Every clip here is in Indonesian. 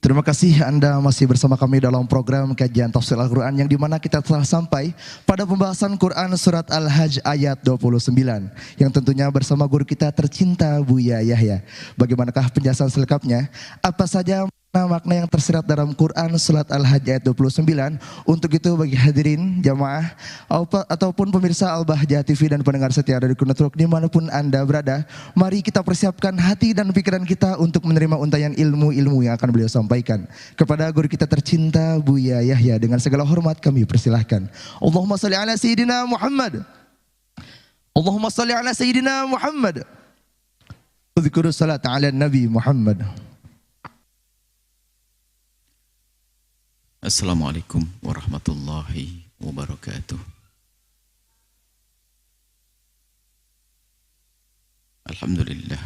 Terima kasih Anda masih bersama kami dalam program kajian tafsir Al-Quran yang dimana kita telah sampai pada pembahasan Quran surat Al-Hajj ayat 29 yang tentunya bersama guru kita tercinta Buya Yahya. Bagaimanakah penjelasan selengkapnya? Apa saja makna yang tersirat dalam Quran surat Al-Hajj ayat 29? Untuk itu bagi hadirin jamaah ataupun pemirsa Al-Bahjah TV dan pendengar setia dari Network dimanapun Anda berada, mari kita persiapkan hati dan pikiran kita untuk menerima untayan ilmu-ilmu yang akan beliau sampaikan. Kepada guru kita tercinta Buya Yahya, dengan segala hormat kami persilahkan. Allahumma salli ala Sayyidina Muhammad. Allahumma salli ala Sayyidina Muhammad. Udzkuru salat ala Nabi Muhammad. Assalamualaikum warahmatullahi wabarakatuh. Alhamdulillah.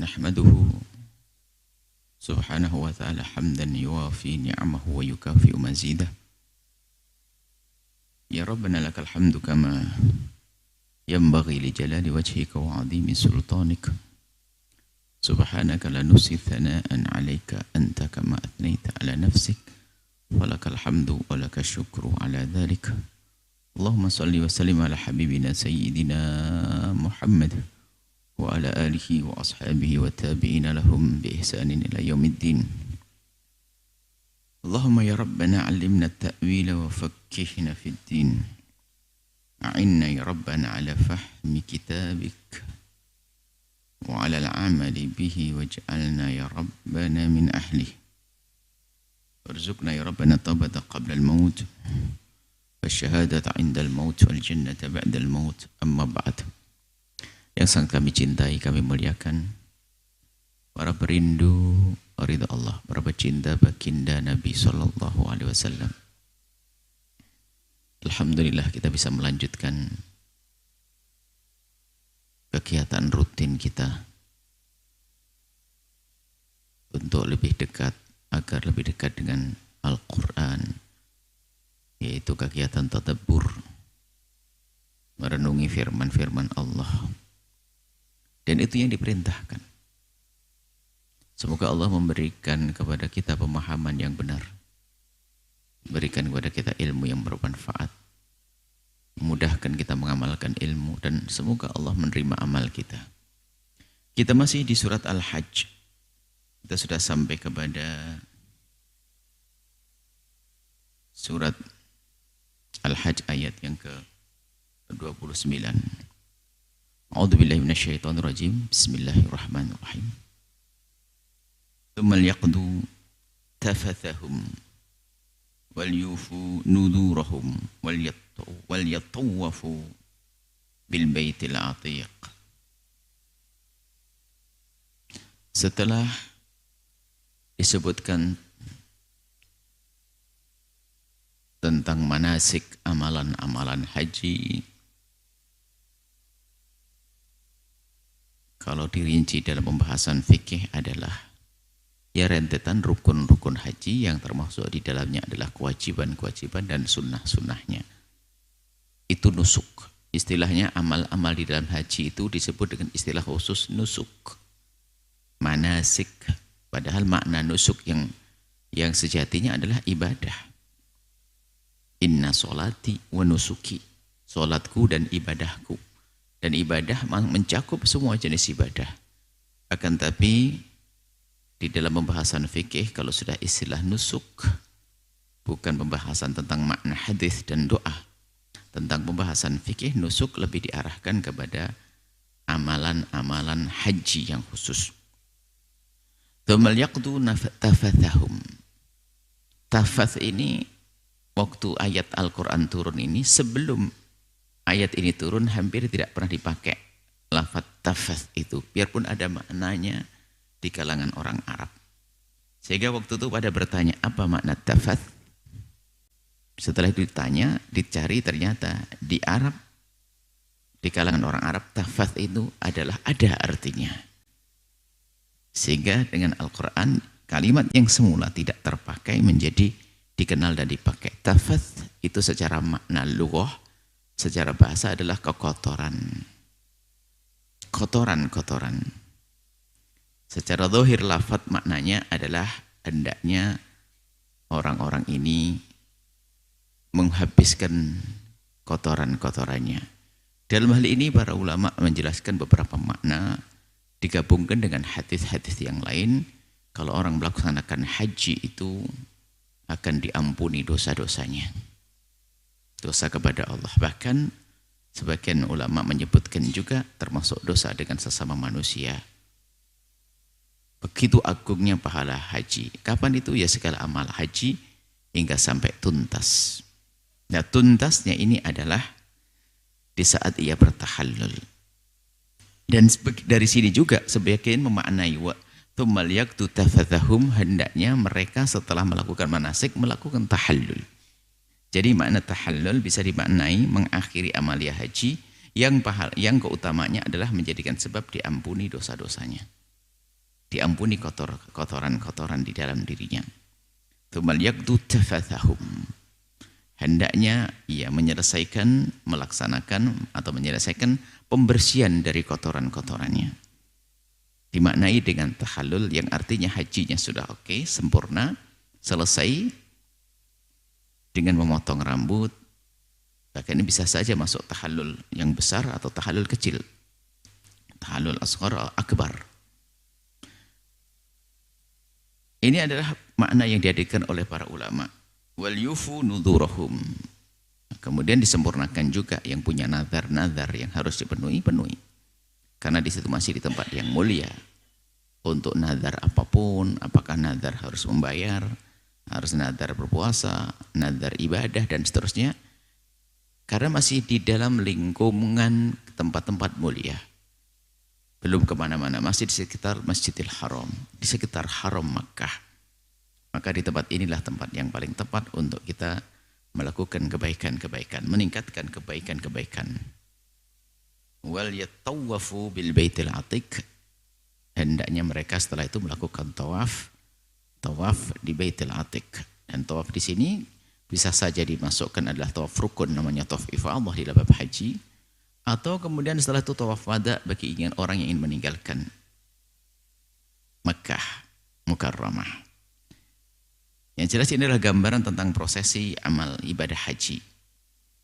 Nahmaduhu subhanahu wa ta'ala hamdan yuwafi ni'amahu wa yukafi'u mazidah. Ya Rabbana lakal hamdu kama yanbaghi li jalali wajhika wa 'azimi sultanika. Subhanaka la nusi thana'an 'alaika anta kama atnaita 'ala nafsik walakal hamdu walakal syukru 'ala dzalik. Allahumma salli wa sallim ala habibina sayyidina Muhammad wa ala alihi wa ashabihi wa tabi'ina lahum bi ihsanin ila yaumiddin. Allahumma ya Rabbana 'allimna at-ta'wila wa fakkihna fid din. A'inna ya Rabbana 'ala fahmi kitabik wa 'ala al-'amali bihi waj'alna ya Rabbana min ahlihi. Warzuqna ya Rabbana taubata qabla al-maut wasyahadata 'inda al-maut wal jannata ba'da al-maut. Amma ba'd. Yang sangat kami cintai, kami muliakan para perindu ridha Allah, para pecinta baginda Nabi sallallahu alaihi wasallam. Alhamdulillah kita bisa melanjutkan kegiatan rutin kita untuk lebih dekat, agar lebih dekat dengan Al-Quran, yaitu kegiatan tadabbur, merenungi firman-firman Allah. Dan itu yang diperintahkan. Semoga Allah memberikan kepada kita pemahaman yang benar, berikan kepada kita ilmu yang bermanfaat, memudahkan kita mengamalkan ilmu, dan semoga Allah menerima amal kita. Kita masih di surat Al-Hajj. Kita sudah sampai kepada surat Al-Hajj ayat yang ke-29. A'udzubillahi minasyaitonirrajim. Bismillahirrahmanirrahim. Tsumma liyaqdu tafathahum wal yufu nudurahum wal yatawafu bil baitil atiq. Setelah disebutkan tentang manasik, amalan-amalan haji, kalau dirinci dalam pembahasan fikih adalah ya rentetan rukun-rukun haji yang termasuk di dalamnya adalah kewajiban-kewajiban dan sunnah-sunnahnya. Itu nusuk. Istilahnya amal-amal di dalam haji itu disebut dengan istilah khusus nusuk. Manasik. Padahal makna nusuk yang sejatinya adalah ibadah. Inna sholati wa nusuki. Sholatku dan ibadahku. Dan ibadah mencakup semua jenis ibadah. Akan tapi di dalam pembahasan fikih, kalau sudah istilah nusuk, bukan pembahasan tentang makna hadis dan doa. Tentang pembahasan fikih, nusuk lebih diarahkan kepada amalan-amalan haji yang khusus. Tsumma liyaqdu tafathahum. Tafath ini, waktu ayat Al-Quran turun ini, sebelum ayat ini turun hampir tidak pernah dipakai lafaz tafath itu, biarpun ada maknanya di kalangan orang Arab. Sehingga waktu itu pada bertanya, apa makna tafath? Setelah itu ditanya, dicari, ternyata di Arab, di kalangan orang Arab, tafath itu adalah ada artinya. Sehingga dengan Al-Quran, kalimat yang semula tidak terpakai menjadi dikenal dan dipakai. Tafath itu secara makna lughah, secara bahasa adalah kekotoran. Kotoran-kotoran. Secara zahir lafaz maknanya adalah hendaknya orang-orang ini menghabiskan kotoran-kotorannya. Dalam hal ini para ulama menjelaskan beberapa makna digabungkan dengan hadis-hadis yang lain. Kalau orang melaksanakan haji itu akan diampuni dosa-dosanya. Dosa kepada Allah. Bahkan sebagian ulama menyebutkan juga termasuk dosa dengan sesama manusia. Begitu agungnya pahala haji. Kapan itu? Ya segala amal haji hingga sampai tuntas. Nah tuntasnya ini adalah di saat ia bertahallul. Dan dari sini juga sebagian memaknai tsummal yaqtu tafathahum, hendaknya mereka setelah melakukan manasik melakukan tahallul. Jadi makna tahallul bisa dimaknai mengakhiri amalia haji yang keutamanya adalah menjadikan sebab diampuni dosa-dosanya. Diampuni kotoran-kotoran di dalam dirinya. Tsummal yaqtu tafathahum. Hendaknya ia melaksanakan pembersihan dari kotoran-kotorannya. Dimaknai dengan tahallul yang artinya hajinya sudah oke, sempurna, selesai dengan memotong rambut. Bahkan ini bisa saja masuk tahallul yang besar atau tahallul kecil. Tahallul asghar akbar. Ini adalah makna yang dihadirkan oleh para ulama. Wal yufu nudurahum. Kemudian disempurnakan juga yang punya nazar-nazar yang harus dipenuhi. Karena di situ masih di tempat yang mulia. Untuk nazar apapun, apakah nazar harus membayar, harus nazar berpuasa, nazar ibadah dan seterusnya. Karena masih di dalam lingkungan tempat-tempat mulia. Belum kemana-mana, masih di sekitar Masjidil Haram, di sekitar Haram Makkah. Maka di tempat inilah tempat yang paling tepat untuk kita melakukan kebaikan-kebaikan, meningkatkan kebaikan-kebaikan. Wal yattawafu bil baitil atiq, hendaknya mereka setelah itu melakukan tawaf di baitil atiq. Dan tawaf di sini bisa saja dimasukkan adalah tawaf rukun, namanya tawaf ifadah di bab haji, atau kemudian setelah itu tawaf wada bagi orang yang ingin meninggalkan Makkah Mukarramah. Yang jelas ini adalah gambaran tentang prosesi amal ibadah haji.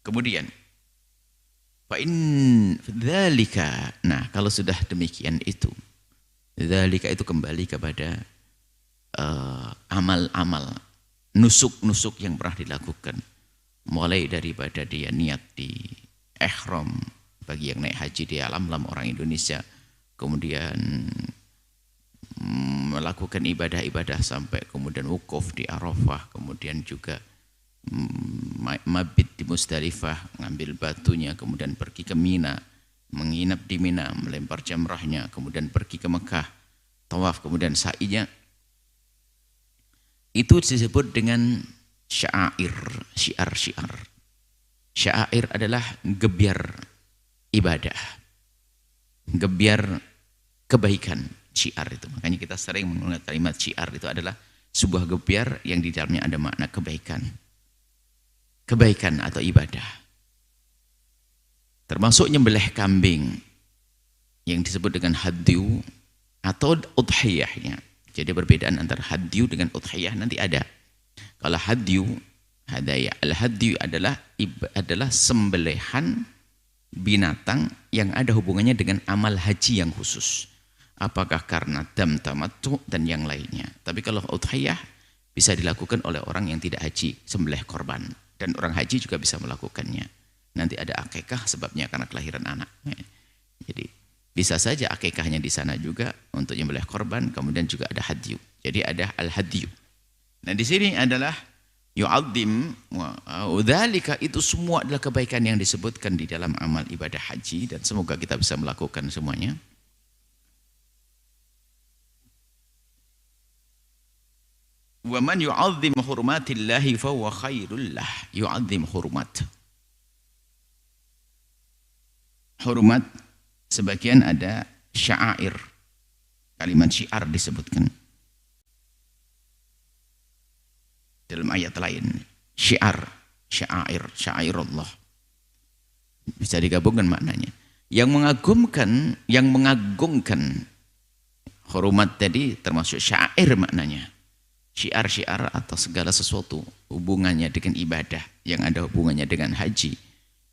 Kemudian dzalika, nah kalau sudah demikian itu, dzalika itu kembali kepada amal-amal, nusuk-nusuk yang pernah dilakukan. Mulai daripada dia niat di ihram bagi yang naik haji di alam orang Indonesia, kemudian melakukan ibadah-ibadah sampai kemudian wukuf di Arafah, kemudian juga mabit di Musdalifah, ngambil batunya, kemudian pergi ke Mina, menginap di Mina, melempar jamrahnya, kemudian pergi ke Mekah, tawaf, kemudian sa'inya. Itu disebut dengan syair, syiar. Syair adalah gebiar ibadah, gebiar kebaikan, syiar itu. Makanya kita sering menggunakan kalimat syiar, itu adalah sebuah gebiar yang di dalamnya ada makna kebaikan. Kebaikan atau ibadah. Termasuk nyembelih kambing yang disebut dengan hadyu atau udhiyahnya. Jadi perbedaan antara hadyu dengan udhiyah nanti ada. Kalau hadyu, hadaya, al-hadyu adalah sembelihan binatang yang ada hubungannya dengan amal haji yang khusus. Apakah karena dam tamattu dan yang lainnya. Tapi kalau udhiyah bisa dilakukan oleh orang yang tidak haji, sembelih korban. Dan orang haji juga bisa melakukannya. Nanti ada akikah sebabnya karena kelahiran anak. Jadi bisa saja akikahnya di sana juga untuk menyembelih korban, kemudian juga ada hadyu. Jadi ada al-hadyu. Nah di sini adalah yu'adzim, dzalika, itu semua adalah kebaikan yang disebutkan di dalam amal ibadah haji, dan semoga kita bisa melakukan semuanya. Wa man yu'azzim hurmatillahi fa huwa khairul lah. Yu'azzim hurmat. Hurmat sebagian ada syair. Kalimat syiar disebutkan. Dalam ayat lain, syiar, syair, syairullah. Bisa digabungkan maknanya. Yang mengagungkan Hurumat tadi termasuk syair maknanya. Syiar-syiar atau segala sesuatu hubungannya dengan ibadah yang ada hubungannya dengan haji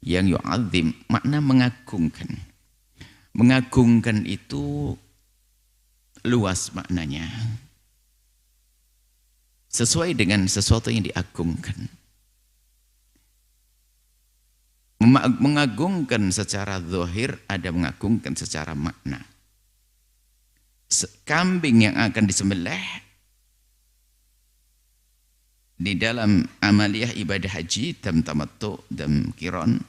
yang yu'adzim, makna mengagungkan. Mengagungkan itu luas maknanya. Sesuai dengan sesuatu yang diagungkan. Mengagungkan secara zahir, ada mengagungkan secara makna. Kambing yang akan disembelih di dalam amaliyah ibadah haji, dam tamattu, dam kiron,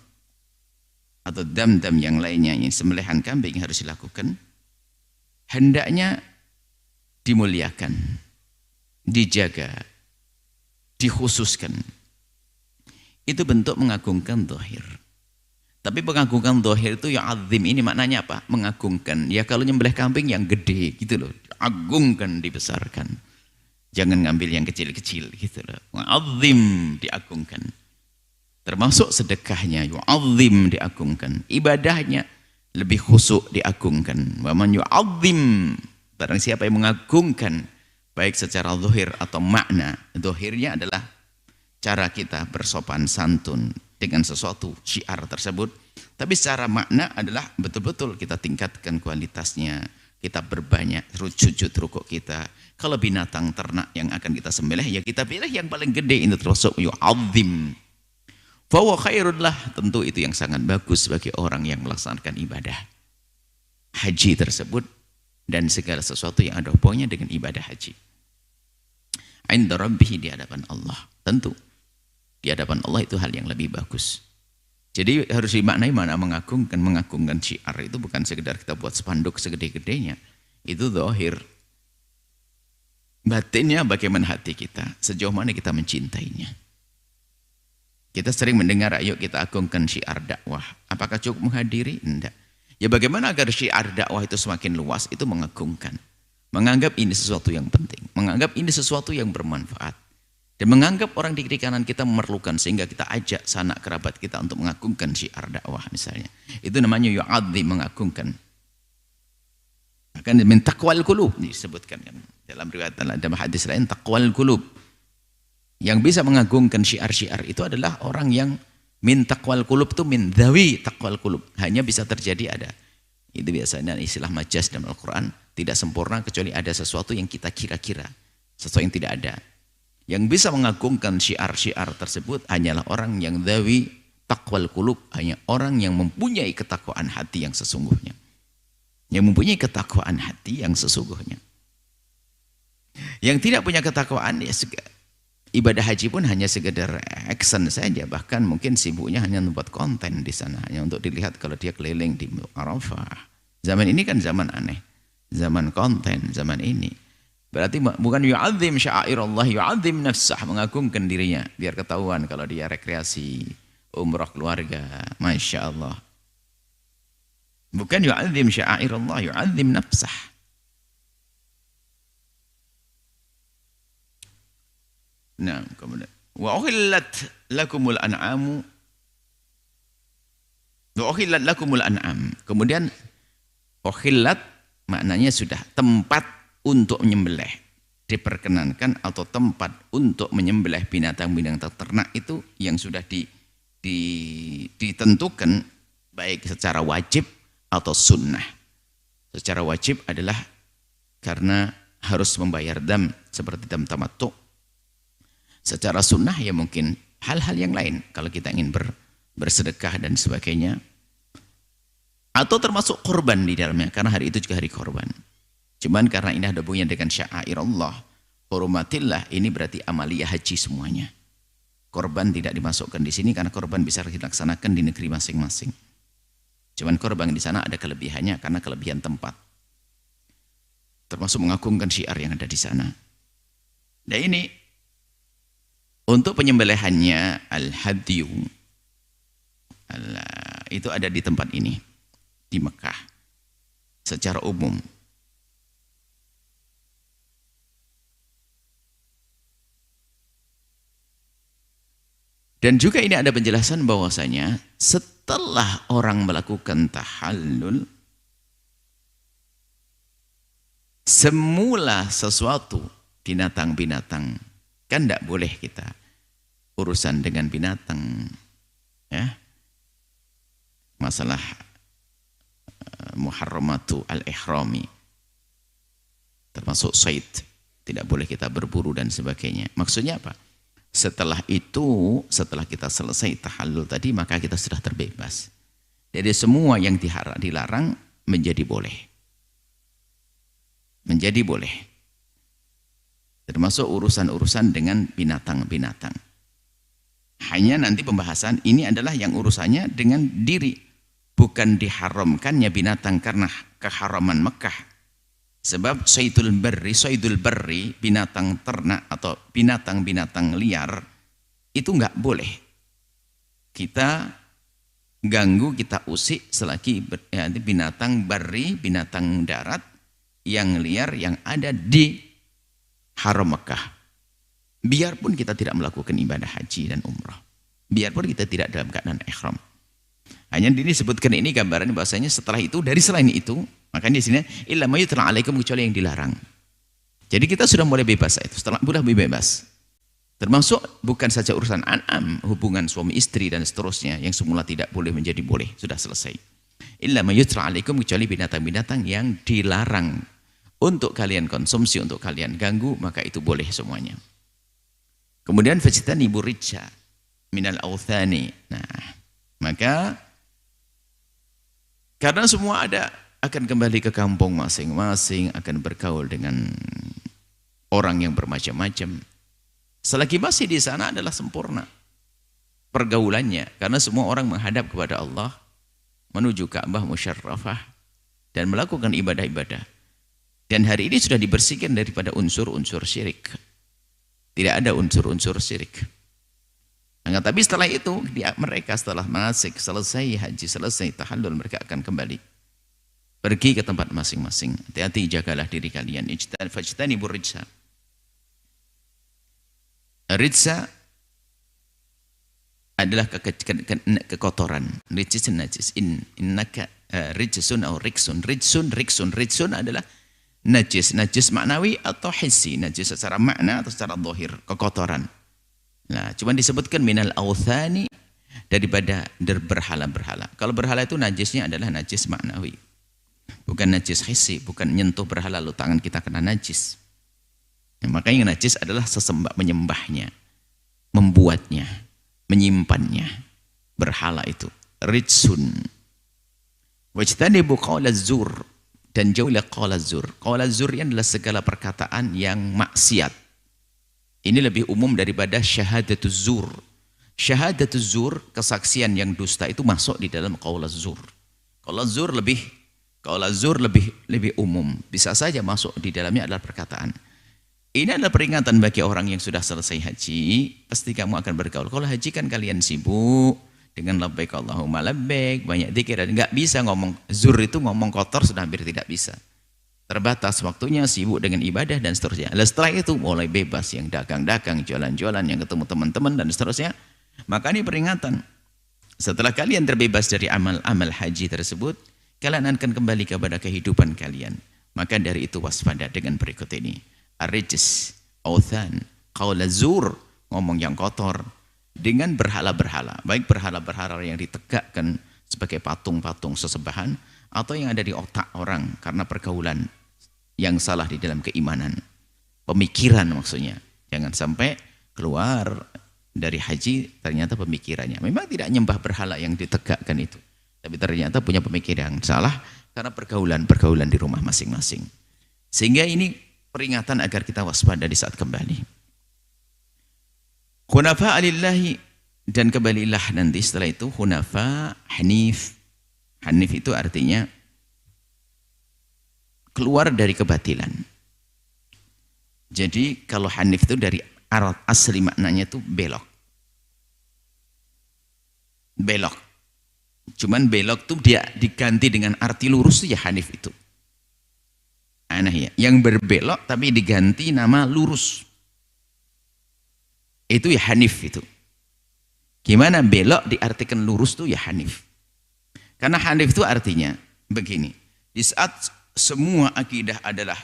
atau dam-dam yang lainnya, yang sembelihan kambing harus dilakukan, hendaknya dimuliakan, dijaga, dikhususkan. Itu bentuk mengagungkan zahir. Tapi mengagungkan zahir itu yang azim, ini maknanya apa? Mengagungkan. Ya kalau nyembelih kambing yang gede gitu loh, agungkan, dibesarkan. Jangan ngambil yang kecil-kecil gitu loh. Azim, diagungkan. Termasuk sedekahnya, yu'azzim, diagungkan. Ibadahnya lebih khusyuk, diagungkan. Wa man yu'azzim, barang siapa yang mengagungkan, baik secara zahir atau makna. Zahirnya adalah cara kita bersopan santun dengan sesuatu syiar tersebut, tapi secara makna adalah betul-betul kita tingkatkan kualitasnya, kita berbanyak sujud rukuk kita. Kalau binatang ternak yang akan kita sembelih, ya kita pilih yang paling gede, itu termasuk yu'adzim. Fa huwa khairun lah, tentu itu yang sangat bagus bagi orang yang melaksanakan ibadah haji tersebut dan segala sesuatu yang ada hubungannya dengan ibadah haji. Inda rabbih, di hadapan Allah, tentu di hadapan Allah itu hal yang lebih bagus. Jadi harus dimaknai mana mengagungkan syiar itu bukan sekedar kita buat spanduk segede-gedenya. Itu zahir. Batinnya bagaimana hati kita, sejauh mana kita mencintainya. Kita sering mendengar, ayo kita agungkan syiar dakwah. Apakah cukup menghadiri? Tidak. Ya bagaimana agar syiar dakwah itu semakin luas, itu mengagungkan. Menganggap ini sesuatu yang penting, menganggap ini sesuatu yang bermanfaat. Dan menganggap orang di kiri kanan kita memerlukan, sehingga kita ajak sanak kerabat kita untuk mengagungkan syiar dakwah misalnya. Itu namanya yu'adzim, mengagungkan. Akan min taqwal qulub disebutkan kan dalam riwayat, dalam hadis lain, taqwal qulub. Yang bisa mengagungkan syiar-syiar itu adalah orang yang min taqwal qulub, itu min dhawi taqwal qulub. Hanya bisa terjadi ada. Itu biasanya istilah majaz dalam Al-Quran, tidak sempurna kecuali ada sesuatu yang kita kira-kira, sesuatu yang tidak ada. Yang bisa mengagungkan syiar-syiar tersebut hanyalah orang yang dhawi taqwal qulub, hanya orang yang mempunyai ketakwaan hati yang sesungguhnya. Yang mempunyai ketakwaan hati yang sesungguhnya. Yang tidak punya ketakwaan, ya ibadah haji pun hanya sekedar action saja, bahkan mungkin sibuknya hanya membuat konten di sana, hanya untuk dilihat kalau dia keliling di Arafah. Zaman ini kan zaman aneh, zaman konten, zaman ini. Berarti bukan yu'adzim sya'airallah, yu'adzim nafsah, mengagungkan dirinya biar ketahuan kalau dia rekreasi, umrah keluarga, Masya Allah. Bukan yu'adzim sya'airallah, yu'adzim nafsah. Nah, kemudian wa uhillat lakumul an'amu, wa uhillat lakumul an'am. Kemudian uhillat maknanya sudah tempat untuk menyembelih, diperkenankan, atau tempat untuk menyembelih binatang-binatang ternak itu yang sudah ditentukan baik secara wajib atau sunnah. Secara wajib adalah karena harus membayar dam seperti dam tamattu. Secara sunnah ya mungkin hal-hal yang lain kalau kita ingin bersedekah dan sebagainya, atau termasuk korban di dalamnya karena hari itu juga hari korban. Cuman karena ini ada hubungannya dengan sya'air Allah, hurumatillah, ini berarti amaliyah haji semuanya. Korban tidak dimasukkan di sini karena korban bisa dilaksanakan di negeri masing-masing. Cuman korban di sana ada kelebihannya karena kelebihan tempat. Termasuk mengagungkan syiar yang ada di sana. Dan ini untuk penyembelihannya al-hadyu itu ada di tempat ini, di Mekah secara umum. Dan juga ini ada penjelasan bahwasanya setelah orang melakukan tahallul, Semula sesuatu binatang-binatang kan tidak boleh kita urusan dengan binatang, ya. Masalah muharramatu al-ihrami termasuk said, tidak boleh kita berburu dan sebagainya. Maksudnya apa? Setelah itu, setelah kita selesai tahallul tadi, maka kita sudah terbebas. Jadi semua yang dilarang menjadi boleh. Menjadi boleh. Termasuk urusan-urusan dengan binatang-binatang. Hanya nanti pembahasan ini adalah yang urusannya dengan diri. Bukan diharamkannya binatang karena keharaman Mekah. Sebab saydul barri, binatang ternak atau binatang-binatang liar, itu enggak boleh kita ganggu, kita usik selagi binatang barri, binatang darat yang liar yang ada di haram Mekah. Biarpun kita tidak melakukan ibadah haji dan umrah, biarpun kita tidak dalam keadaan ihram. Hanya disebutkan ini gambaran bahasanya setelah itu, dari selain itu, makanya di sini illa ma yutla alaikum, kecuali yang dilarang. Jadi kita sudah mulai bebas itu, setelah sudah bebas. Termasuk bukan saja urusan an'am, hubungan suami istri dan seterusnya yang semula tidak boleh menjadi boleh, sudah selesai. Illa ma yutla alaikum, kecuali binatang-binatang yang dilarang untuk kalian konsumsi, untuk kalian ganggu, maka itu boleh semuanya. Kemudian fajtanibu rijsa minal authani. Nah, maka karena semua akan kembali ke kampung masing-masing, akan bergaul dengan orang yang bermacam-macam. Selagi masih di sana adalah sempurna pergaulannya, karena semua orang menghadap kepada Allah, menuju Ka'bah musyarrafah dan melakukan ibadah-ibadah. Dan hari ini sudah dibersihkan daripada unsur-unsur syirik. Tidak ada unsur-unsur syirik. Nah, tapi setelah itu mereka setelah manasik selesai, haji selesai, tahallul, mereka akan kembali pergi ke tempat masing-masing. Hati-hati, jagalah diri kalian. Fajtanibur rijsa. Rijsa adalah kekotoran. Rijsun najis. Innaka rijsun atau riksun. Rijsun adalah najis. Najis maknawi atau hissi. Najis secara makna atau secara zahir. Kekotoran. Nah, cuma disebutkan minal authani, daripada berhala-berhala. Kalau berhala itu najisnya adalah najis maknawi. Bukan najis hissi, bukan nyentuh berhala lalu tangan kita kena najis. Nah, makanya yang najis adalah menyembahnya, membuatnya, menyimpannya. Berhala itu rijsun. Wajtanibu qawla zur, dan jauhilah qawla zur. Qawla zur ini adalah segala perkataan yang maksiat. Ini lebih umum daripada syahadatuz zur. Syahadatuz zur, kesaksian yang dusta, itu masuk di dalam qaulaz zur. Qaulaz zur lebih umum. Bisa saja masuk di dalamnya adalah perkataan. Ini adalah peringatan bagi orang yang sudah selesai haji, pasti kamu akan bergaul. Kalau haji kan kalian sibuk dengan labbaik Allahumma labbaik, banyak zikir, dan enggak bisa ngomong zur, itu ngomong kotor sudah hampir tidak bisa. Terbatas waktunya, sibuk dengan ibadah dan seterusnya. Lalu setelah itu mulai bebas, yang dagang-dagang, jualan-jualan, yang ketemu teman-teman dan seterusnya. Maka ini peringatan. Setelah kalian terbebas dari amal-amal haji tersebut, kalian akan kembali kepada kehidupan kalian. Maka dari itu waspada dengan berikut ini. Ar-rijs, authan, qaula zur, ngomong yang kotor dengan berhala-berhala. Baik berhala-berhala yang ditegakkan sebagai patung-patung sesembahan, atau yang ada di otak orang karena pergaulan yang salah di dalam keimanan, pemikiran maksudnya. Jangan sampai keluar dari haji ternyata pemikirannya memang tidak nyembah berhala yang ditegakkan itu, tapi ternyata punya pemikiran yang salah karena pergaulan di rumah masing-masing. Sehingga ini peringatan agar kita waspada di saat kembali. Hunafa alillahi, dan kembalilah nanti setelah itu hunafa, hanif. Hanif itu artinya keluar dari kebatilan. Jadi kalau hanif itu dari asli maknanya itu belok. Belok. Cuman belok itu dia diganti dengan arti lurus itu ya hanif itu. Aneh ya, yang berbelok tapi diganti nama lurus. Itu ya hanif itu. Gimana belok diartikan lurus itu ya hanif. Karena hanif itu artinya begini, di saat semua akidah adalah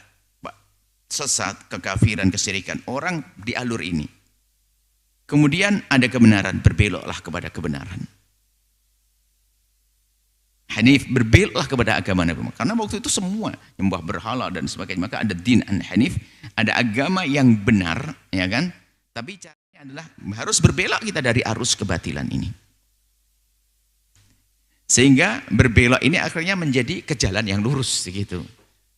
sesat, kekafiran, kesyirikan. Orang di alur ini. Kemudian ada kebenaran, berbeloklah kepada kebenaran. Hanif, berbeloklah kepada agama Nabi Muhammad. Karena waktu itu semua nyembah berhala dan sebagainya. Maka ada din hanif, ada agama yang benar, ya kan? Tapi caranya adalah harus berbelok kita dari arus kebatilan ini. Sehingga berbelok ini akhirnya menjadi ke jalan yang lurus gitu.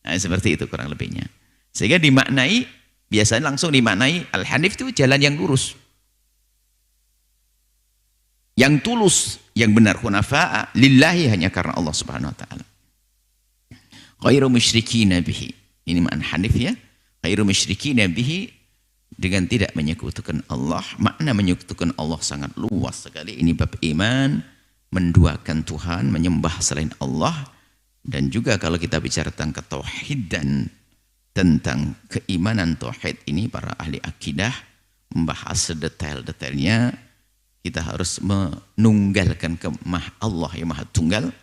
Nah, seperti itu kurang lebihnya. Sehingga dimaknai, biasanya langsung dimaknai al-hanif itu jalan yang lurus. Yang tulus, yang benar, hunafa'a lillahi, hanya karena Allah Subhanahu wa taala. Ghairu musyrikina bihi. Ini makna hanif ya. Ghairu musyrikina bihi, dengan tidak menyekutukan Allah. Makna menyekutukan Allah sangat luas sekali. Ini bab iman, menduakan Tuhan, menyembah selain Allah. Dan juga kalau kita bicara tentang ketauhidan, tentang keimanan tauhid ini, para ahli akidah membahas detail-detailnya. Kita harus menunggalkan Allah yang maha tunggal,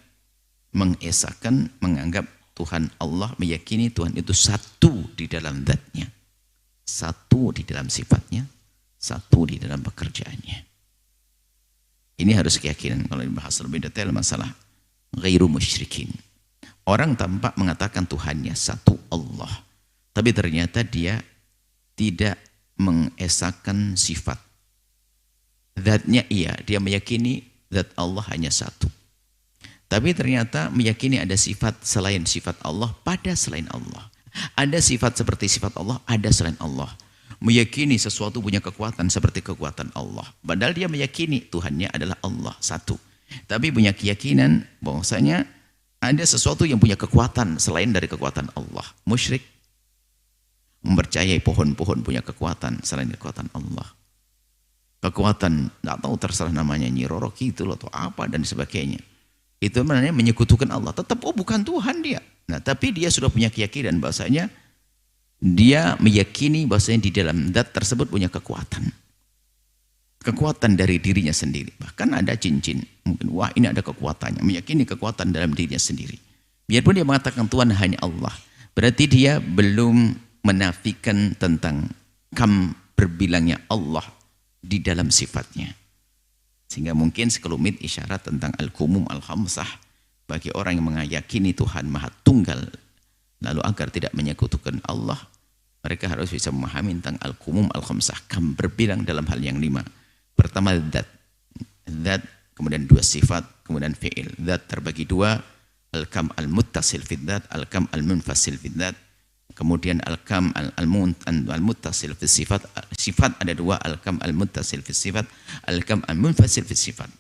mengesahkan, menganggap Tuhan Allah, meyakini Tuhan itu satu di dalam zatnya, satu di dalam sifatnya, satu di dalam pekerjaannya. Ini harus keyakinan. Kalau dibahas lebih detail masalah ghairu musyrikin. Orang tampak mengatakan Tuhannya satu Allah, tapi ternyata dia tidak mengesahkan sifat. Zatnya iya, dia meyakini zat Allah hanya satu. Tapi ternyata meyakini ada sifat selain sifat Allah pada selain Allah. Ada sifat seperti sifat Allah, ada selain Allah. Meyakini sesuatu punya kekuatan seperti kekuatan Allah. Padahal dia meyakini Tuhannya adalah Allah satu. Tapi punya keyakinan bahwasanya ada sesuatu yang punya kekuatan selain dari kekuatan Allah. Musyrik mempercayai pohon-pohon punya kekuatan selain kekuatan Allah. Kekuatan, tidak tahu terserah namanya Nyi Roro Kidul atau apa dan sebagainya. Itu namanya menyekutukan Allah. Tetap bukan Tuhan dia. Nah, tapi dia sudah punya keyakinan bahasanya dia meyakini bahasanya di dalam zat tersebut punya kekuatan. Kekuatan dari dirinya sendiri. Bahkan ada cincin. Mungkin wah ini ada kekuatannya. Meyakini kekuatan dalam dirinya sendiri. Biarpun dia mengatakan Tuhan hanya Allah. Berarti dia belum menafikan tentang berbilangnya Allah di dalam sifatnya. Sehingga mungkin sekelumit isyarat tentang al-kumum al-khamsah bagi orang yang meyakini Tuhan maha tunggal, lalu agar tidak menyekutukan Allah, mereka harus bisa memahami tentang al-kumum al-khamsah, berbilang dalam hal yang 5. Pertama zat, kemudian 2 sifat, kemudian fi'il. Zat terbagi 2, al-kam al-muttasil fid zat, al-kam al-munfasil fid zat. Kemudian al-kam al-muttasil fi sifat. Sifat ada 2, al-kam al-muttasil fi sifat, al-kam al-munfasil fi sifat.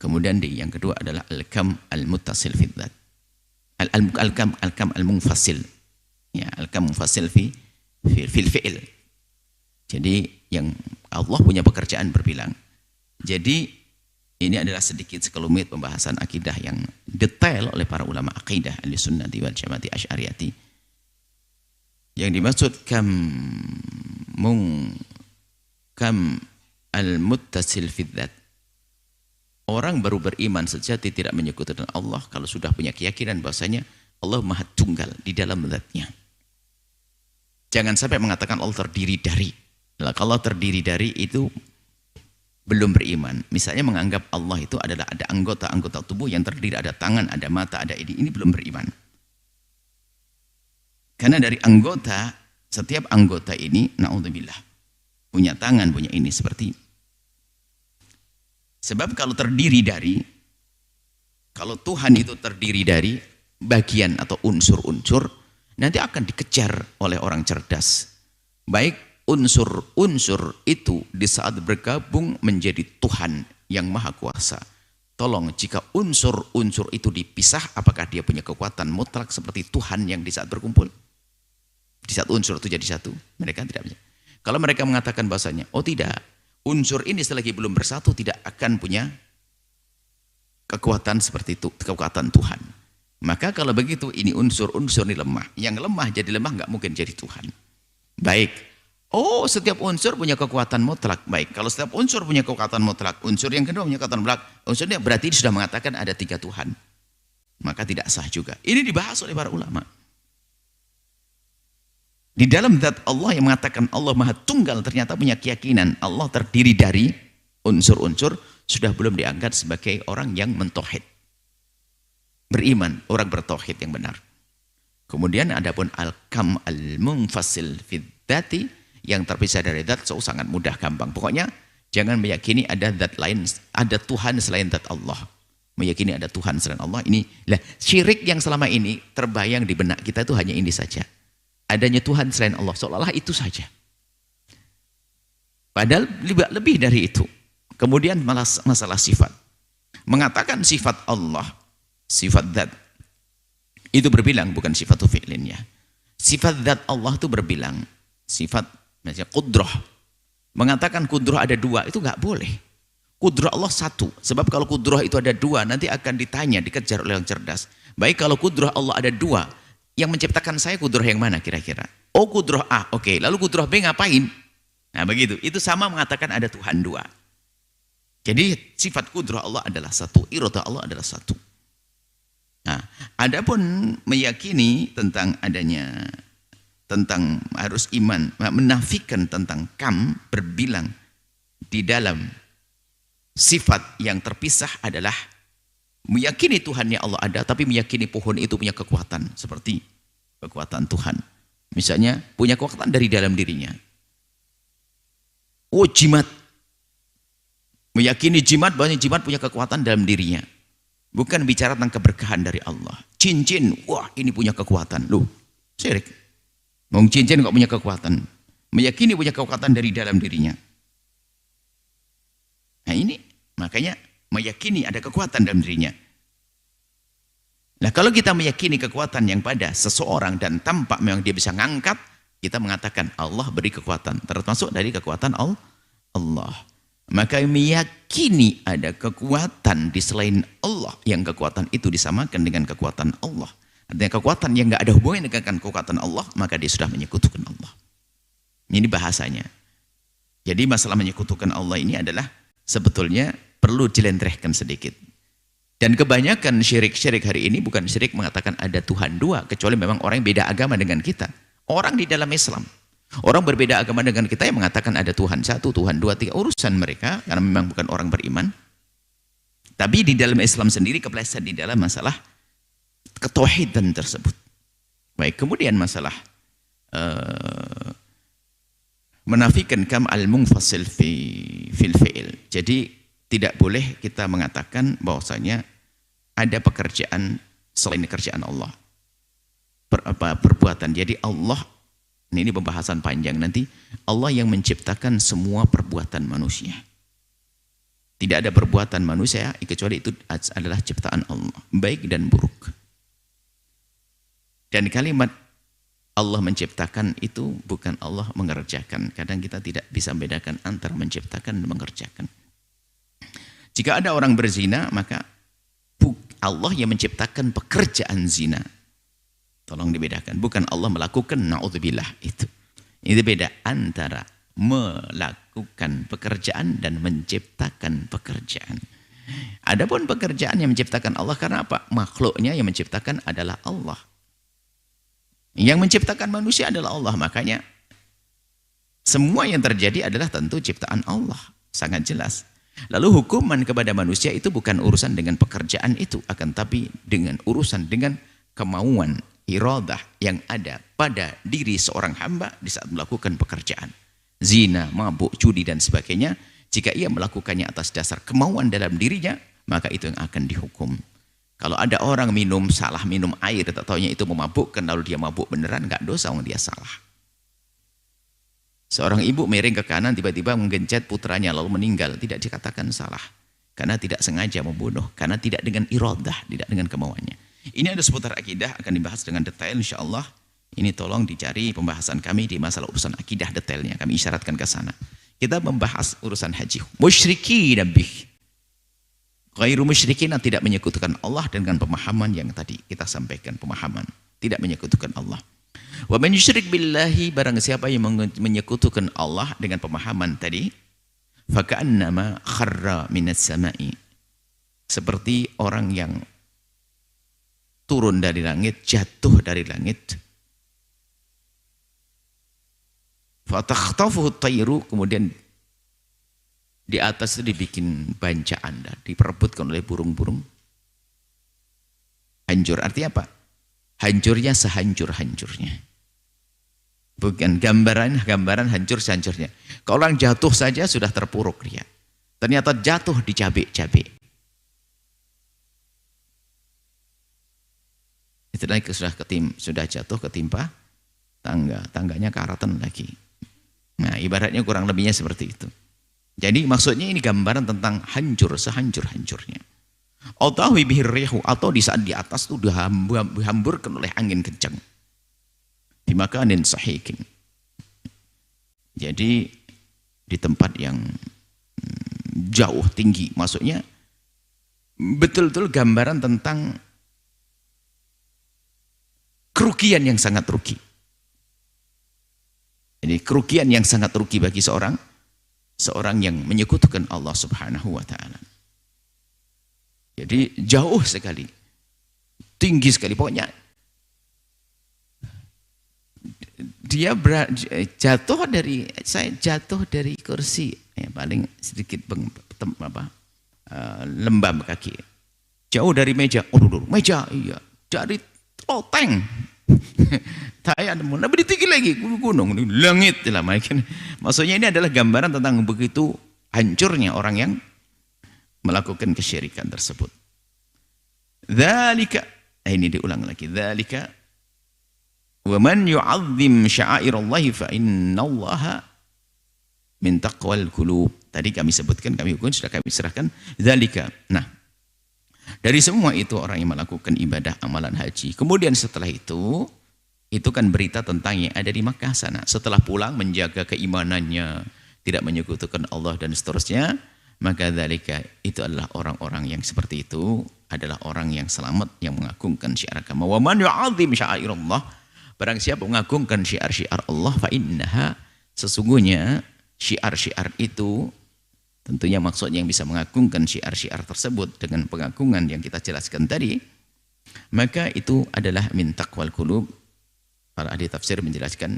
Kemudian yang kedua adalah al-kam al-muttasil fi dzat. Al-kam al-munfasil. Ya, al-kam munfasil fil fi'il. Jadi yang Allah punya pekerjaan berbilang. Jadi ini adalah sedikit sekelumit pembahasan akidah yang detail oleh para ulama akidah ahli sunnati wal jamaati asy'ariyati. Yang dimaksud kam al-muttasil fi dzat. Orang baru beriman sejati tidak menyekutukan Allah kalau sudah punya keyakinan bahwasanya Allah maha tunggal di dalam zatnya. Jangan sampai mengatakan Allah terdiri dari. Kalau terdiri dari itu belum beriman. Misalnya menganggap Allah itu adalah ada anggota-anggota tubuh yang terdiri, ada tangan, ada mata, ada ini belum beriman. Karena dari anggota, setiap anggota ini, na'udzubillah, punya tangan, punya ini, seperti. Sebab kalau terdiri dari, kalau Tuhan itu terdiri dari bagian atau unsur-unsur, nanti akan dikejar oleh orang cerdas. Baik unsur-unsur itu di saat bergabung menjadi Tuhan yang maha kuasa. Tolong, jika unsur-unsur itu dipisah, apakah dia punya kekuatan mutlak seperti Tuhan yang di saat berkumpul? Di saat unsur itu jadi satu, mereka tidak bisa. Kalau mereka mengatakan bahasanya, oh tidak, unsur ini selagi belum bersatu tidak akan punya kekuatan seperti itu, kekuatan Tuhan. Maka kalau begitu, ini unsur-unsur ini lemah. Yang lemah jadi lemah, nggak mungkin jadi Tuhan. Baik. Oh, setiap unsur punya kekuatan mutlak. Baik, kalau setiap unsur punya kekuatan mutlak, unsur yang kedua punya kekuatan mutlak, unsurnya berarti sudah mengatakan ada 3 Tuhan. Maka tidak sah juga. Ini dibahas oleh para ulama. Di dalam zat Allah yang mengatakan Allah Maha Tunggal ternyata punya keyakinan Allah terdiri dari unsur-unsur, sudah belum diangkat sebagai orang yang mentauhid. Beriman, orang bertauhid yang benar. Kemudian adapun al-kam al-munfasil fid dzati yang terpisah dari zat, sangat mudah, gampang. Pokoknya jangan meyakini ada zat lain, ada Tuhan selain zat Allah. Meyakini ada Tuhan selain Allah, ini lah syirik yang selama ini terbayang di benak kita itu hanya ini saja. Adanya Tuhan selain Allah, seolah-olah itu saja. Padahal lebih dari itu. Kemudian masalah sifat. Mengatakan sifat Allah, sifat zat, itu berbilang, bukan sifat fi'linnya. Sifat zat Allah itu berbilang. Sifat, misalnya kudrah. Mengatakan kudrah ada dua, itu nggak boleh. Kudrah Allah satu. Sebab kalau kudrah itu ada dua, nanti akan ditanya, dikejar oleh yang cerdas. Baik kalau kudrah Allah ada dua, yang menciptakan saya kudrah yang mana kira-kira? Oh kudrah A, oke. Lalu kudrah B ngapain? Nah begitu. Itu sama mengatakan ada Tuhan dua. Jadi sifat kudrah Allah adalah satu, iradah Allah adalah satu. Nah, adapun meyakini tentang adanya, tentang harus iman, menafikan tentang kam, berbilang di dalam sifat yang terpisah adalah meyakini Tuhannya Allah ada, tapi meyakini pohon itu punya kekuatan seperti kekuatan Tuhan. Misalnya punya kekuatan dari dalam dirinya. Oh jimat, meyakini jimat, bahwa jimat punya kekuatan dalam dirinya. Bukan bicara tentang keberkahan dari Allah. Cincin, wah ini punya kekuatan. Loh, syirik. Mau cincin kok punya kekuatan. Meyakini punya kekuatan dari dalam dirinya. Nah ini, makanya meyakini ada kekuatan dalam dirinya. Nah kalau kita meyakini kekuatan yang pada seseorang dan tampak memang dia bisa ngangkat, kita mengatakan Allah beri kekuatan. Termasuk dari kekuatan Allah. Maka meyakini ada kekuatan di selain Allah, yang kekuatan itu disamakan dengan kekuatan Allah. Artinya kekuatan yang nggak ada hubungannya dengan kekuatan Allah, maka dia sudah menyekutukan Allah. Ini bahasanya. Jadi masalah menyekutukan Allah ini adalah sebetulnya perlu dilentrehkan sedikit. Dan kebanyakan syirik-syirik hari ini bukan syirik mengatakan ada Tuhan dua, kecuali memang orang yang beda agama dengan kita. Orang di dalam Islam. Orang berbeda agama dengan kita yang mengatakan ada Tuhan satu, Tuhan dua, tiga, urusan mereka, karena memang bukan orang beriman. Tapi di dalam Islam sendiri kepleset di dalam masalah ketauhidan tersebut. Baik, kemudian masalah menafikan kam al-munfasil fil fi'il. Jadi tidak boleh kita mengatakan bahwasanya ada pekerjaan selain kerjaan Allah. Perbuatan. Jadi Allah, ini pembahasan panjang nanti, Allah yang menciptakan semua perbuatan manusia. Tidak ada perbuatan manusia kecuali itu adalah ciptaan Allah, baik dan buruk. Dan kalimat Allah menciptakan itu bukan Allah mengerjakan. Kadang kita tidak bisa membedakan antara menciptakan dan mengerjakan. Jika ada orang berzina, maka Allah yang menciptakan pekerjaan zina. Tolong dibedakan. Bukan Allah melakukan, na'udzubillah itu. Itu beda antara melakukan pekerjaan dan menciptakan pekerjaan. Adapun pekerjaan yang menciptakan Allah, karena apa? Makhluknya yang menciptakan adalah Allah. Yang menciptakan manusia adalah Allah. Makanya semua yang terjadi adalah tentu ciptaan Allah. Sangat jelas. Lalu hukuman kepada manusia itu bukan urusan dengan pekerjaan itu, akan tapi dengan urusan dengan kemauan, iradah yang ada pada diri seorang hamba di saat melakukan pekerjaan. Zina, mabuk, judi dan sebagainya, jika ia melakukannya atas dasar kemauan dalam dirinya, maka itu yang akan dihukum. Kalau ada orang salah minum air, tak taunya itu memabukkan, lalu dia mabuk beneran, nggak dosa, dia salah. Seorang ibu miring ke kanan, tiba-tiba menggencet putranya lalu meninggal, tidak dikatakan salah. Karena tidak sengaja membunuh, karena tidak dengan iradah, tidak dengan kemauannya. Ini ada seputar akidah, akan dibahas dengan detail insyaallah. Ini tolong dicari pembahasan kami di masalah urusan akidah detailnya, kami isyaratkan ke sana. Kita membahas urusan haji. Musyrikin bih. Ghairu musyrikin, tidak menyekutukan Allah dengan pemahaman yang tadi kita sampaikan, pemahaman tidak menyekutukan Allah. Wa man yusyrik billahi, barang siapa yang menyekutukan Allah dengan pemahaman tadi, faka'annama kharra minas sama'i, seperti orang yang turun dari langit, jatuh dari langit. Fatakhtafuhu at-tayru, kemudian di atas itu dibikin banca Anda, diperebutkan oleh burung-burung. Hancur, artinya apa? Hancurnya sehancur-hancurnya. Bukan gambaran hancur sehancurnya. Kalau orang jatuh saja sudah terpuruk dia. Ternyata jatuh dicabik-cabik. Itu lagi sudah jatuh ketimpa tangganya karatan lagi. Nah, ibaratnya kurang lebihnya seperti itu. Jadi maksudnya ini gambaran tentang hancur sehancur-hancurnya. Atau di saat di atas itu dihamburkan oleh angin kencang. Di makanin sahikin. Jadi di tempat yang jauh tinggi, maksudnya betul-betul gambaran tentang kerugian yang sangat rugi. Jadi kerugian yang sangat rugi bagi seorang yang menyekutukan Allah Subhanahu wa taala. Jadi jauh sekali, tinggi sekali, pokoknya dia jatuh dari kursi, ya, paling sedikit lembab kaki, jauh dari meja, meja, iya, dari loteng, saya lebih tinggi lagi, gunung, langit lah, maksudnya ini adalah gambaran tentang begitu hancurnya orang yang melakukan kesyirikan tersebut. Dzalika, ini diulang lagi, dzalika wa man yu'azzim sya'airallahi fa innallaha min taqwal qulub. Tadi kami sebutkan, sudah kami serahkan dzalika. Nah, dari semua itu orang yang melakukan ibadah amalan haji. Kemudian setelah itu kan berita tentang yang ada di Makkah sana. Setelah pulang menjaga keimanannya, tidak menyekutukan Allah dan seterusnya, maka dzalika itu adalah orang-orang yang seperti itu adalah orang yang selamat, yang mengagungkan syiar agama. Wa man yu'azzim sya'airallah, barang siapa mengagungkan syiar-syiar Allah, fa innaha, sesungguhnya syiar-syiar itu tentunya maksudnya yang bisa mengagungkan syiar-syiar tersebut dengan pengagungan yang kita jelaskan tadi, maka itu adalah min taqwal qulub. Para ahli tafsir menjelaskan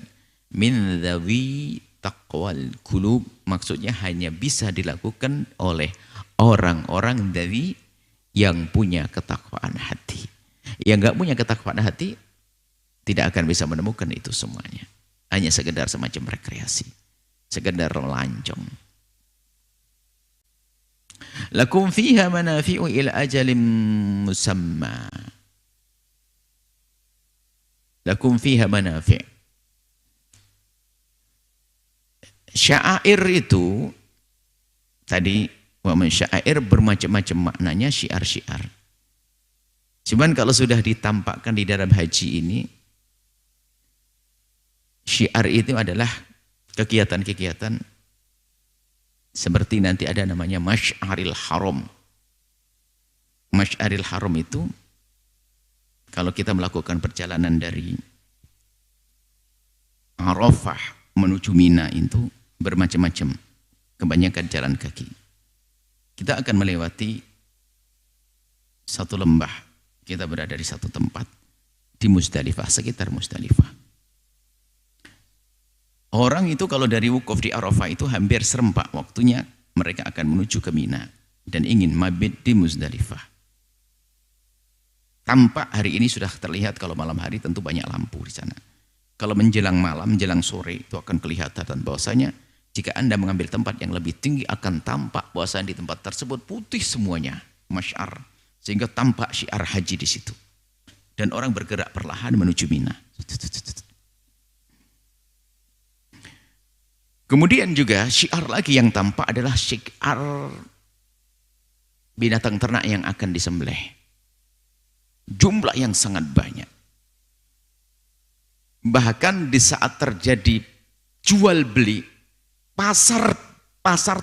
min dzawi taqwal qulub, maksudnya hanya bisa dilakukan oleh orang-orang dari yang punya ketakwaan hati. Yang enggak punya ketakwaan hati tidak akan bisa menemukan itu semuanya. Hanya sekedar semacam rekreasi, sekedar lancong. Lakum fiha manafi'u ila ajalim musamma. Lakum fiha manafi'. Sya'air itu tadi, wa man sya'air bermacam-macam maknanya, syiar-syiar. Cuman kalau sudah ditampakkan di dalam haji ini, syiar itu adalah kegiatan-kegiatan seperti nanti ada namanya Masy'aril Haram. Masy'aril Haram itu kalau kita melakukan perjalanan dari Arafah menuju Mina itu bermacam-macam, kebanyakan jalan kaki. Kita akan melewati satu lembah, kita berada di satu tempat di Muzdalifah, sekitar Muzdalifah. Orang itu kalau dari wukuf di Arafah itu hampir serempak waktunya mereka akan menuju ke Mina dan ingin mabit di Muzdalifah. Tampak hari ini sudah terlihat, kalau malam hari tentu banyak lampu di sana. Kalau menjelang malam, menjelang sore itu akan kelihatan bahwasanya jika Anda mengambil tempat yang lebih tinggi akan tampak bahwasanya di tempat tersebut putih semuanya, masy'ar, sehingga tampak syiar haji di situ. Dan orang bergerak perlahan menuju Mina. Kemudian juga syiar lagi yang tampak adalah syiar binatang ternak yang akan disembelih. Jumlah yang sangat banyak. Bahkan di saat terjadi jual beli, pasar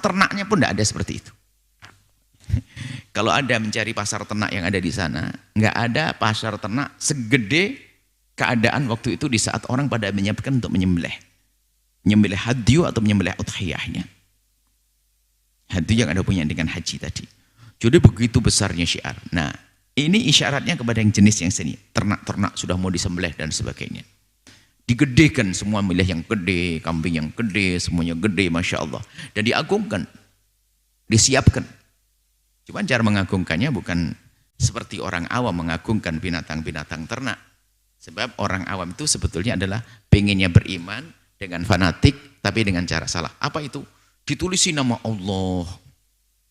ternaknya pun tidak ada seperti itu. Kalau Anda mencari pasar ternak yang ada di sana, nggak ada pasar ternak segede keadaan waktu itu di saat orang pada menyiapkan untuk menyembelih hadyu atau menyembelih udhiyahnya. Hadyu yang ada punya dengan haji tadi. Jadi begitu besarnya syiar. Nah, ini isyaratnya kepada yang jenis yang seni. Ternak-ternak sudah mau disembelih dan sebagainya. Digedekan, semua milih yang gede, kambing yang gede, semuanya gede, Masya Allah. Dan diagungkan, disiapkan. Cuma cara mengagungkannya bukan seperti orang awam mengagungkan binatang-binatang ternak. Sebab orang awam itu sebetulnya adalah pengennya beriman dengan fanatik, tapi dengan cara salah. Apa itu? Ditulisi nama Allah.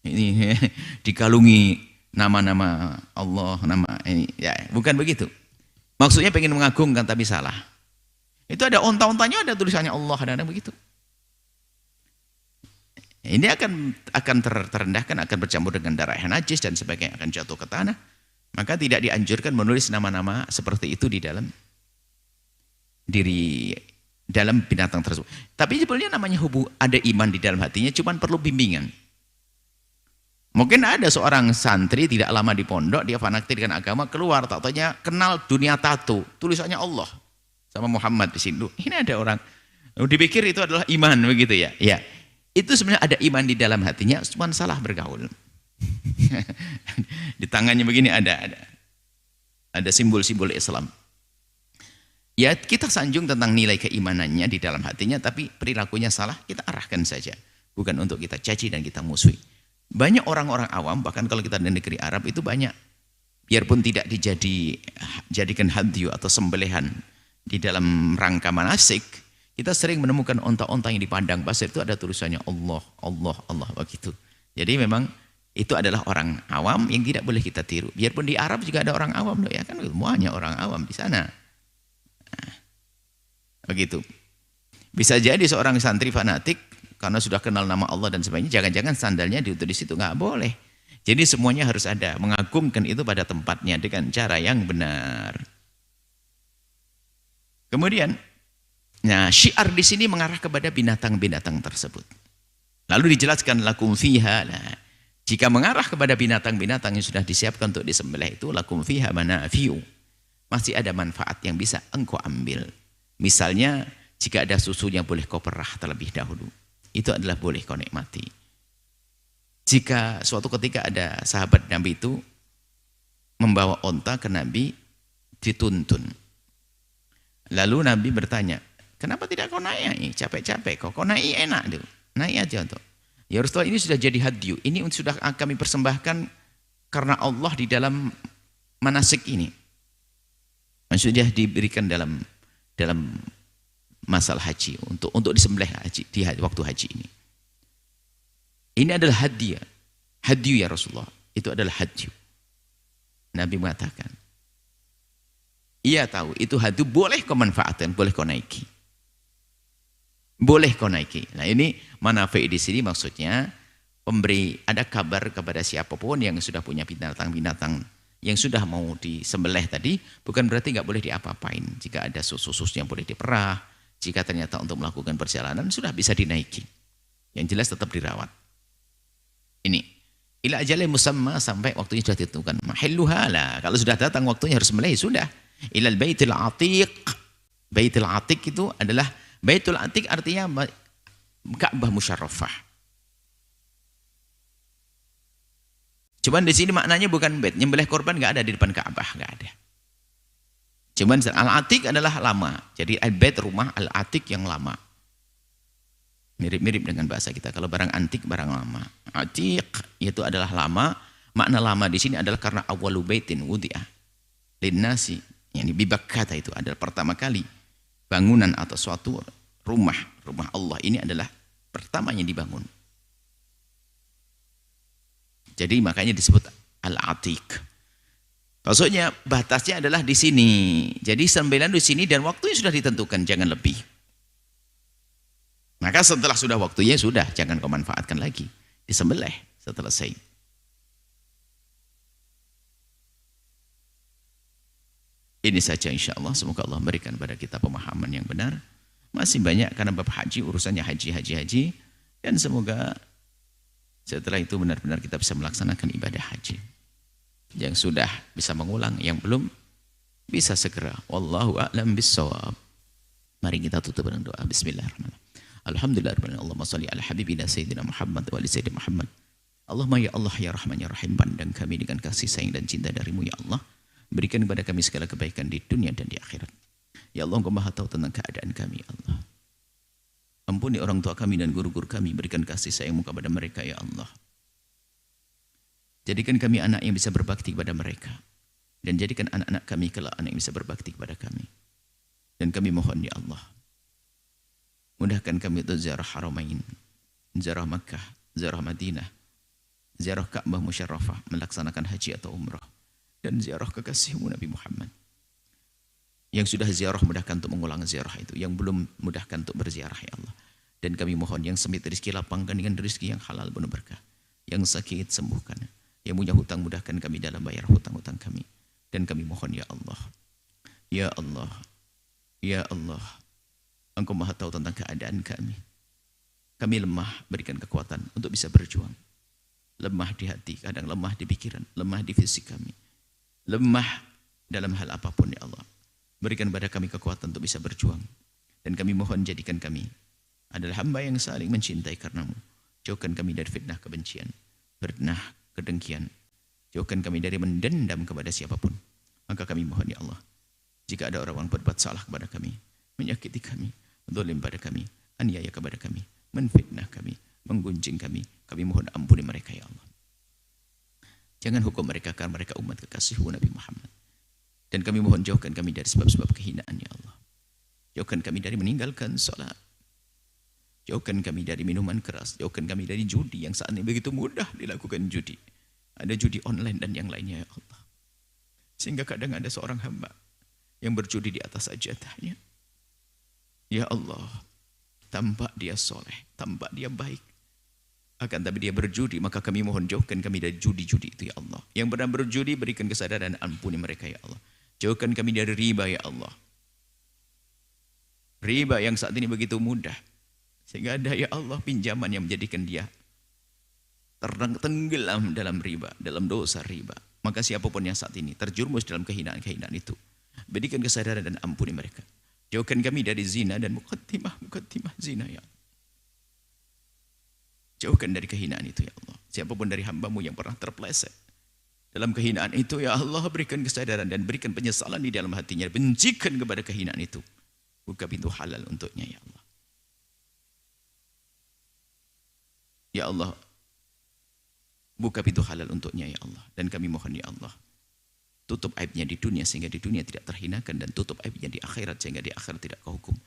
Ini dikalungi nama-nama Allah, nama ini. Ya, bukan begitu. Maksudnya pengen mengagungkan tapi salah. Itu ada onta-ontanya, ada tulisannya Allah, ada begitu. Ini akan terendahkan, akan bercampur dengan darah yang najis dan sebagainya, akan jatuh ke tanah. Maka tidak dianjurkan menulis nama-nama seperti itu di dalam binatang tersebut. Tapi sebetulnya namanya ada iman di dalam hatinya, cuman perlu bimbingan. Mungkin ada seorang santri tidak lama di pondok, dia fanatik dengan agama, keluar tak tanya kenal dunia tato, tulisannya Allah sama Muhammad di sini. Ini ada orang dipikir itu adalah iman begitu ya. Ya. Itu sebenarnya ada iman di dalam hatinya, cuma salah bergaul. Di tangannya begini ada simbol-simbol Islam. Ya, kita sanjung tentang nilai keimanannya di dalam hatinya, tapi perilakunya salah, kita arahkan saja. Bukan untuk kita caci dan kita musuhi. Banyak orang-orang awam, bahkan kalau kita di negeri Arab itu banyak, biarpun tidak dijadikan hadyu atau sembelihan di dalam rangka manasik, kita sering menemukan onta-onta yang di padang pasir itu ada tulisannya Allah, Allah, Allah begitu. Jadi memang itu adalah orang awam yang tidak boleh kita tiru. Biarpun di Arab juga ada orang awam loh ya kan, semuanya orang awam di sana. Nah, begitu. Bisa jadi seorang santri fanatik karena sudah kenal nama Allah dan sebagainya, jangan-jangan sandalnya ditulis di situ, nggak boleh. Jadi semuanya harus ada, mengagungkan itu pada tempatnya dengan cara yang benar. Kemudian, nah syiar di sini mengarah kepada binatang-binatang tersebut. Lalu dijelaskan lakum fiha. Nah, jika mengarah kepada binatang-binatang yang sudah disiapkan untuk disembelih itu lakum fiha manafi'u. Masih ada manfaat yang bisa engkau ambil. Misalnya, jika ada susunya boleh kau perah terlebih dahulu. Itu adalah boleh kau nikmati. Jika suatu ketika ada sahabat Nabi itu membawa onta ke Nabi, dituntun. Lalu Nabi bertanya, kenapa tidak kau naik? Capek-capek kau naik enak dulu. Naik aja untuk. Ya Rasulullah, ini sudah jadi hadyu. Ini sudah kami persembahkan karena Allah di dalam manasik ini. Maksudnya diberikan dalam masalah haji untuk disembelih haji di waktu haji ini. Ini adalah hadiah. Hadyu ya Rasulullah. Itu adalah hadyu. Nabi mengatakan, ia tahu itu hadyu boleh kau manfaatkan, boleh kau naiki. Boleh kau naiki. Nah ini manafi di sini maksudnya ada kabar kepada siapapun yang sudah punya binatang-binatang yang sudah mau disembelih tadi, bukan berarti nggak boleh diapa-apain. Jika ada susu-susu yang boleh diperah, jika ternyata untuk melakukan perjalanan sudah bisa dinaiki. Yang jelas tetap dirawat. Ini ila ajalin musamma, sampai waktunya sudah ditentukan. Mahilluha lah. Kalau sudah datang waktunya harus sembelih, sudah. Ilal baitil atiq. Baitil atiq itu adalah baitul atiq artinya Ka'bah musyarrafah. Cuman di sini maknanya bukan bait, nyembelih korban enggak ada di depan Ka'bah, enggak ada. Cuman al-atiq adalah lama. Jadi al-bait rumah al-atiq yang lama. Mirip-mirip dengan bahasa kita. Kalau barang antik, barang lama. Atiq itu adalah lama. Makna lama di sini adalah karena awwalu baitin wudi'ah linnasi, yani bibakkata itu adalah pertama kali bangunan atau suatu rumah Allah ini adalah pertama yang dibangun. Jadi makanya disebut al-atiq. Maksudnya batasnya adalah di sini. Jadi sembilan di sini dan waktunya sudah ditentukan, jangan lebih. Maka setelah sudah waktunya sudah, jangan kau manfaatkan lagi. Disembelih setelah selesai. Ini saja insya Allah. Semoga Allah memberikan kepada kita pemahaman yang benar. Masih banyak karena bab haji, urusannya haji. Dan semoga setelah itu benar-benar kita bisa melaksanakan ibadah haji. Yang sudah bisa mengulang, yang belum bisa segera. Wallahu a'lam bissawab. Mari kita tutup dengan doa. Bismillahirrahmanirrahim. Alhamdulillahirrahmanirrahim. Allahumma salli ala habibina Sayyidina Muhammad wa ali Sayyidina Muhammad. Allahumma ya Allah ya Rahman ya Rahim, pandang kami dengan kasih sayang dan cinta darimu ya Allah. Berikan kepada kami segala kebaikan di dunia dan di akhirat. Ya Allah, Engkau Maha tahu tentang keadaan kami, ya Allah. Ampuni orang tua kami dan guru-guru kami, berikan kasih sayang-Mu kepada mereka, ya Allah. Jadikan kami anak yang bisa berbakti kepada mereka. Dan jadikan anak-anak kami kelak anak yang bisa berbakti kepada kami. Dan kami mohon, ya Allah, mudahkan kami untuk ziarah Haramain, ziarah Makkah, ziarah Madinah, ziarah Ka'bah Musyarrafah, melaksanakan haji atau umrah, dan ziarah kekasih-Mu Nabi Muhammad. Yang sudah ziarah, mudahkan untuk mengulang ziarah itu. Yang belum, mudahkan untuk berziarah, ya Allah. Dan kami mohon, yang sempit rezeki, lapangkan dengan rezeki yang halal penuh berkah. Yang sakit, sembuhkan. Yang punya hutang, mudahkan kami dalam bayar hutang-hutang kami. Dan kami mohon, ya Allah, ya Allah, ya Allah, Engkau Maha tahu tentang keadaan kami. Kami lemah, berikan kekuatan untuk bisa berjuang. Lemah di hati, kadang lemah di pikiran, lemah di fisik kami. Lemah dalam hal apapun, ya Allah. Berikan pada kami kekuatan untuk bisa berjuang. Dan kami mohon, jadikan kami adalah hamba yang saling mencintai karena-Mu. Jauhkan kami dari fitnah kebencian, fitnah kedengkian. Jauhkan kami dari mendendam kepada siapapun. Maka kami mohon, ya Allah, jika ada orang berbuat salah kepada kami, menyakiti kami, zalim pada kami, aniaya kepada kami, menfitnah kami, menggunjing kami mohon ampuni mereka, ya Allah. Jangan hukum mereka karena mereka umat kekasih-Mu Nabi Muhammad. Dan kami mohon, jauhkan kami dari sebab-sebab kehinaan, ya Allah. Jauhkan kami dari meninggalkan salat. Jauhkan kami dari minuman keras. Jauhkan kami dari judi yang saat ini begitu mudah dilakukan judi. Ada judi online dan yang lainnya, ya Allah. Sehingga kadang ada seorang hamba yang berjudi di atas sajadahnya. Ya Allah, tampak dia soleh, tampak dia baik. Akan tapi dia berjudi, maka kami mohon, jauhkan kami dari judi-judi itu, ya Allah. Yang benar berjudi, berikan kesadaran dan ampuni mereka, ya Allah. Jauhkan kami dari riba, ya Allah. Riba yang saat ini begitu mudah. Sehingga ada, ya Allah, pinjaman yang menjadikan dia tenggelam dalam riba, dalam dosa riba. Maka siapapun yang saat ini terjerumus dalam kehinaan-kehinaan itu, berikan kesadaran dan ampuni mereka. Jauhkan kami dari zina dan muqaddimah zina, ya Allah. Jauhkan dari kehinaan itu, ya Allah. Siapapun dari hamba-Mu yang pernah terpeleset dalam kehinaan itu, ya Allah, berikan kesadaran dan berikan penyesalan di dalam hatinya. Bencikan kepada kehinaan itu. Buka pintu halal untuknya, ya Allah. Ya Allah, buka pintu halal untuknya, ya Allah. Dan kami mohon, ya Allah, tutup aibnya di dunia sehingga di dunia tidak terhinakan, dan tutup aibnya di akhirat sehingga di akhirat tidak kau hukum.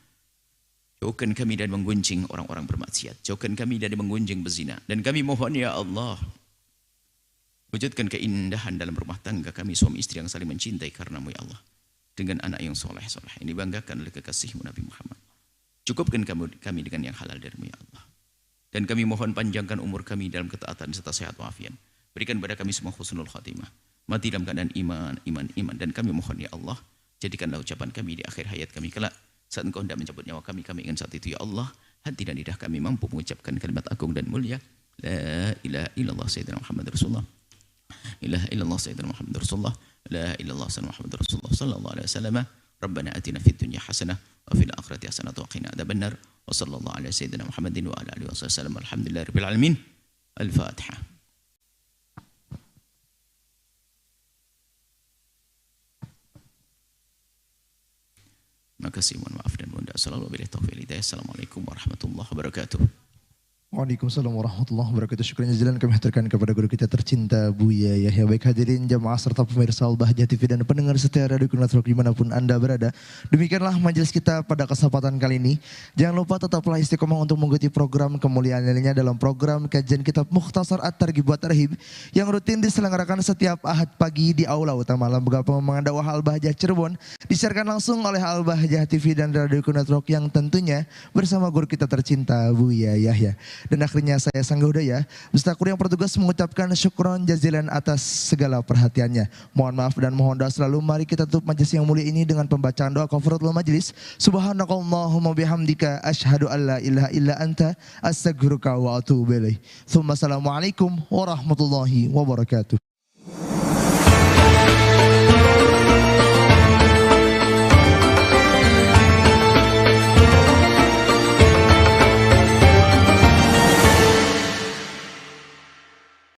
Jauhkan kami dari menggunjing orang-orang bermaksiat. Jauhkan kami dari menggunjing bezina. Dan kami mohon, ya Allah, wujudkan keindahan dalam rumah tangga kami, suami istri yang saling mencintai karena-Mu, ya Allah. Dengan anak yang soleh-soleh. Ini banggakan oleh kekasih-Mu Nabi Muhammad. Cukupkan kami dengan yang halal dari-Mu, ya Allah. Dan kami mohon, panjangkan umur kami dalam ketaatan serta sehat walafiat. Berikan pada kami semua husnul khatimah. Mati dalam keadaan iman. Dan kami mohon, ya Allah, jadikanlah ucapan kami di akhir hayat kami kelak. Saat Engkau hendak mencabut nyawa kami ingin saat itu, ya Allah, hati dan lidah kami mampu mengucapkan kalimat agung dan mulia. La ilaha illallah sayyidina Muhammad Rasulullah. ilaha illallah sayyidina Muhammad Rasulullah. La ilallah sayyidina Muhammad Rasulullah sallallahu alaihi wasallam. Rabbana atina fid dunya hasanah wa fil akhirati hasanah wa qina adzabannar. Wa sallallahu ala sayyidina Muhammadin wa ala alihi wasallam. Alhamdulillahirabbil alamin. Al-Fatihah. Makasih, mohon maaf dan mohon doa selalu wabillahi taufiq hidayah. Assalamualaikum warahmatullahi wabarakatuh. Waalaikumsalam warahmatullahi wabarakatuh. Syukurnya jalan kami haturkan kepada guru kita tercinta Buya Yahya. Baik hadirin jamaah serta pemirsa Al-Bahjah TV dan pendengar setia Radio Network dimanapun Anda berada. Demikianlah majelis kita pada kesempatan kali ini. Jangan lupa tetaplah istiqomah untuk mengikuti program kemuliaan lainnya dalam program kajian kitab Mukhtasar At-Targhib wa Tarhib yang rutin diselenggarakan setiap Ahad pagi di Aula Utama Lembaga Pengembangan Dakwah Al-Bahjah Cirebon. Disiarkan langsung oleh Al-Bahjah TV dan Radio Network yang tentunya bersama guru kita tercinta Buya Yahya. Dan akhirnya saya Sangga Udaya beserta kru yang bertugas mengucapkan syukron jazilan atas segala perhatiannya. Mohon maaf dan mohon doa selalu. Mari kita tutup majelis yang mulia ini dengan pembacaan doa kafaratul majelis. Subhanakallahumma bihamdika asyhadu an la ilaha illa anta astaghfiruka wa atubu ilaik. Assalamualaikum warahmatullahi wabarakatuh.